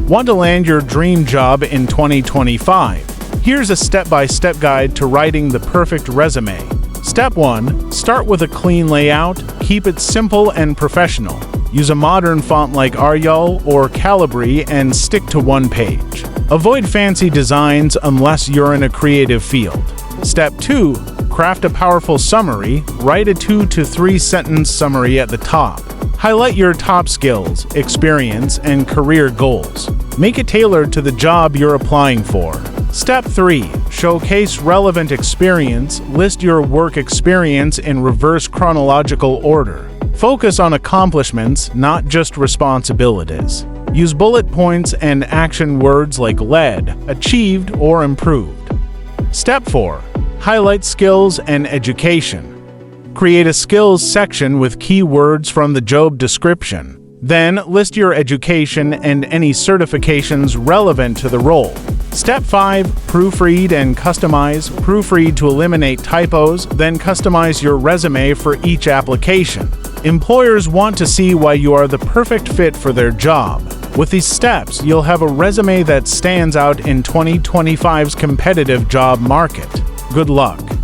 Want to land your dream job in 2025? Here's a step-by-step guide to writing the perfect resume. Step 1. Start with a clean layout. Keep it simple and professional. Use a modern font like Arial or Calibri and stick to one page. Avoid fancy designs unless you're in a creative field. Step 2. Craft a powerful summary. Write a 2 to 3 sentence summary at the top. Highlight your top skills, experience, and career goals. Make it tailored to the job you're applying for. Step 3. Showcase relevant experience. List your work experience in reverse chronological order. Focus on accomplishments, not just responsibilities. Use bullet points and action words like led, achieved, or improved. Step 4. Highlight skills and education. Create a skills section with keywords from the job description. Then list your education and any certifications relevant to the role. Step 5. Proofread and customize. Proofread to eliminate typos, then customize your resume for each application. Employers want to see why you are the perfect fit for their job. With these steps, you'll have a resume that stands out in 2025's competitive job market. Good luck!